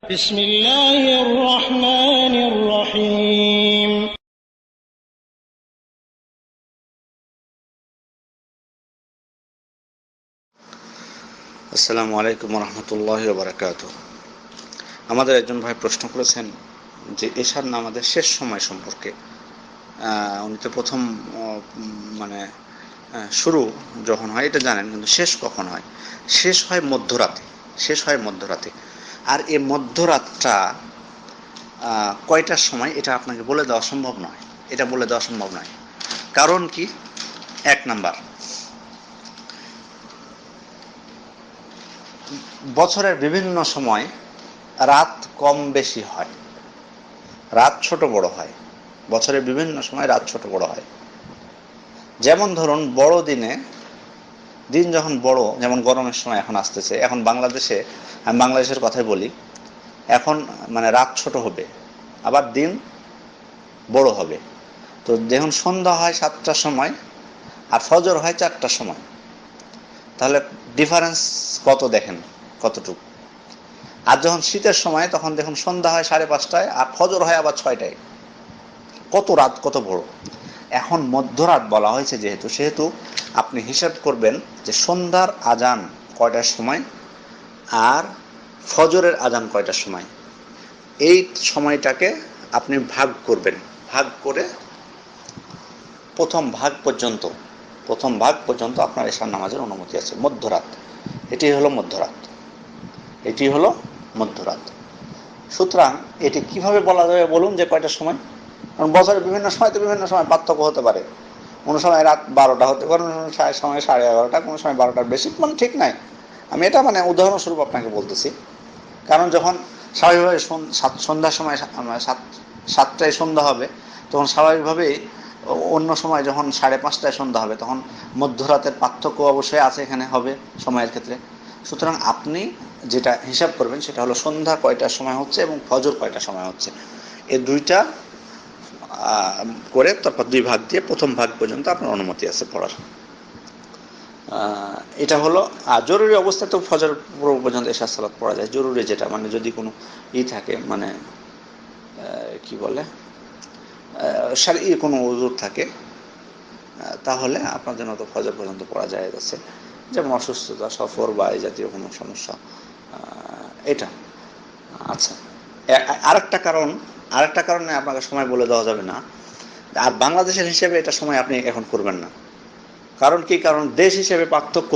بسم الله الرحمن الرحيم আসসালামু আলাইকুম রহমতুল্লাহি ওয়া বারাকাতুহু। আমাদের একজন ভাই প্রশ্ন করেছেন যে এশার নামাজের শেষ সময় সম্পর্কে। উনি তো প্রথম মানে শুরু যখন হয় এটা জানেন, কিন্তু শেষ কখন হয়? শেষ হয় মধ্যরাতে। আর এই মধ্যরাতটা কয়টার সময় এটা আপনাকে বলে দেওয়া সম্ভব নয়। কারণ কি? এক নাম্বার, বছরের বিভিন্ন সময় রাত কম বেশি হয়, রাত ছোট বড় হয়। বছরের বিভিন্ন সময় রাত ছোট বড় হয়। যেমন ধরুন বড় দিন যখন বড়, যেমন গরমের সময় এখন আসতেছে, এখন বাংলাদেশে, আমি বাংলাদেশের কথাই বলি, এখন মানে রাত ছোট হবে, আবার দিন বড় হবে। তো যখন সন্ধ্যা হয় 7টার সময় আর ফজর হয় 4টার সময়, তাহলে ডিফারেন্স কত দেখেন, কতটুকু? আর যখন শীতের সময় তখন দেখুন সন্ধ্যা হয় 5:30টায় আর ফজর হয় আবার 6টায়। কত রাত, কত বড়! এখন মধ্যরাত বলা হয়েছে সেহেতু আপনি হিসাব করবেন যে সন্ধ্যার আজান কয়টার সময় আর ফজরের আজান কয়টার সময়। এই সময়টাকে আপনি ভাগ করবেন, ভাগ করে প্রথম ভাগ পর্যন্ত আপনার এশার নামাজের অনুমতি আছে। মধ্যরাত, এটি হলো মধ্যরাত। সুতরাং এটি কিভাবে বলা যাবে বলুন যে কয়টার সময়? কারণ বছরের বিভিন্ন সময় পার্থক্য হতে পারে। কোনো সময় রাত 12টা হতে পারে, কোনো সময় 11:30, কোনো সময় 12টার বেশি, ঠিক নাই। আমি এটা উদাহরণস্বরূপ আপনাকে বলতেছি। কারণ যখন স্বাভাবিকভাবে সন্ধ্যার সময় 7টায় সন্ধ্যা হবে, তখন স্বাভাবিকভাবেই অন্য সময় যখন 5:30টায় সন্ধ্যা হবে, তখন মধ্যরাতের পার্থক্য অবশ্যই আছে, এখানে হবে সময়ের ক্ষেত্রে। সুতরাং আপনি যেটা হিসাব করবেন সেটা হলো সন্ধ্যা কয়টার সময় হচ্ছে এবং ফজর কয়টার সময় হচ্ছে। এই দুইটা করে তারপর 2 ভাগ দিয়ে প্রথম ভাগ পর্যন্ত আপনার অনুমতি আছে পড়ার। এটা হলো। আর জরুরি অবস্থাতেও ফজর পুরো পর্যন্ত এশার সালাত পড়া যায়। জরুরি যেটা যদি কোনো থাকে, কি বলে, কোনো উযুর থাকে, তাহলে আপনার জন্য তো ফজর পর্যন্ত পড়া যায় আছে, যেমন অসুস্থতা, সফর বা এই জাতীয় কোনো সমস্যা। এটা আচ্ছা। আরেকটা কারণে আপনাকে সময় বলে দেওয়া যাবে না। আর বাংলাদেশের হিসেবে এটা সময় আপনি এখন করবেন না। কারণ কি? কারণ দেশ হিসেবে পার্থক্য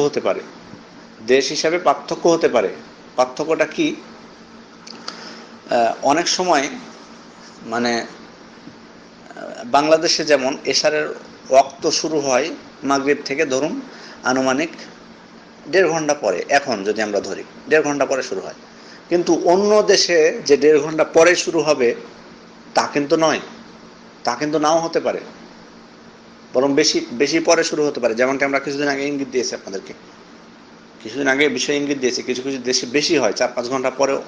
হতে পারে। পার্থক্যটা কি? অনেক সময় বাংলাদেশে যেমন এশারের ওয়াক্ত শুরু হয় মাগরিব থেকে, ধরুন আনুমানিক 1.5 ঘন্টা পরে। এখন যদি আমরা ধরি 1.5 ঘন্টা পরে শুরু হয়, কিন্তু অন্য দেশে যে 1.5 ঘন্টা পরে শুরু হবে তা কিন্তু নয়, তা কিন্তু নাও হতে পারে, বরং বেশি পরে শুরু হতে পারে। যেমনকি আমরা কিছুদিন আগে ইঙ্গিত দিয়েছি আপনাদেরকে, বিষয় ইঙ্গিত দিয়েছি, কিছু কিছু দেশে বেশি হয়, 4-5 ঘন্টা পরেও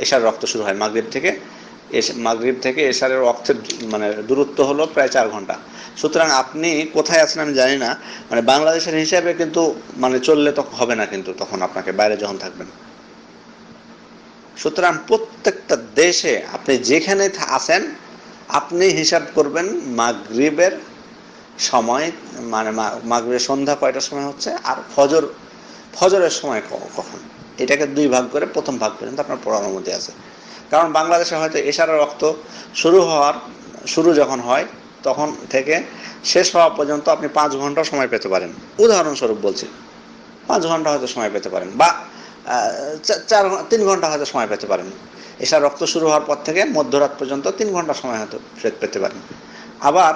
এশার রক্ত শুরু হয়। মাগরিব থেকে এশারের রক্তের দূরত্ব হলো প্রায় 4 ঘন্টা। সুতরাং আপনি কোথায় আছেন আমি জানি না, বাংলাদেশের হিসাবে কিন্তু চললে তো হবে না, কিন্তু তখন আপনাকে বাইরে যখন থাকবেন। সুতরাং প্রত্যেকটা দেশে আপনি যেখানে আছেন, আপনি হিসাব করবেন মাগরিবের সময়, মাগরিবের সন্ধ্যা কয়টার সময় হচ্ছে আর ফজরের সময় কখন। এটাকে 2 ভাগ করে প্রথম ভাগ পর্যন্ত আপনার পড়ার অনুমতি আছে। কারণ বাংলাদেশে হয়তো এশারের রক্ত শুরু যখন হয় তখন থেকে শেষ হওয়া পর্যন্ত আপনি 5 ঘন্টা সময় পেতে পারেন, উদাহরণস্বরূপ বলছি। 5 ঘন্টা হয়তো সময় পেতে পারেন, বা 3 ঘন্টা হয়তো সময় পেতে পারেন। এশার রক্ত শুরু হওয়ার পর থেকে মধ্যরাত পর্যন্ত 3 ঘন্টা সময় হয়তো পেতে পারেন। আবার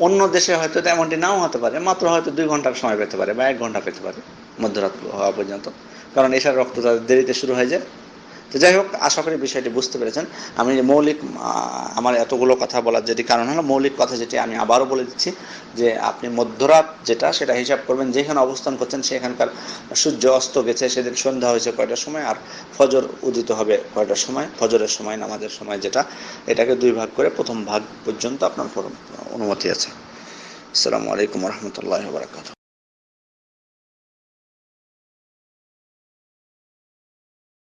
অন্য দেশে হয়তো তেমনটি নাও হতে পারে, মাত্র হয়তো 2 ঘন্টার সময় পেতে পারে বা 1 ঘন্টা পেতে পারে মধ্যরাত হওয়া পর্যন্ত, কারণ এশার রক্ত তাদের দেরিতে শুরু হয়ে যায়। তো যাই হোক, আশা করি বিষয়টি বুঝতে পেরেছেন। আমি আমার এতগুলো কথা বলার যেটি কারণ হলো, মৌলিক কথা যেটি আমি আবারও বলে দিচ্ছি, যে আপনি মধ্যরাত সেটা হিসাব করবেন যেখানে অবস্থান করছেন সেখানকার সূর্য অস্ত গেছে, সেদিন সন্ধ্যা হয়েছে কয়টার সময়, আর ফজর উদিত হবে কয়টার সময়, ফজরের সময়, নামাজের সময় যেটা, এটাকে 2 ভাগ করে প্রথম ভাগ পর্যন্ত আপনার অনুমতি আছে। আসসালামু আলাইকুম রহমতুল্লাহি ওয়া বারাকাতুহু।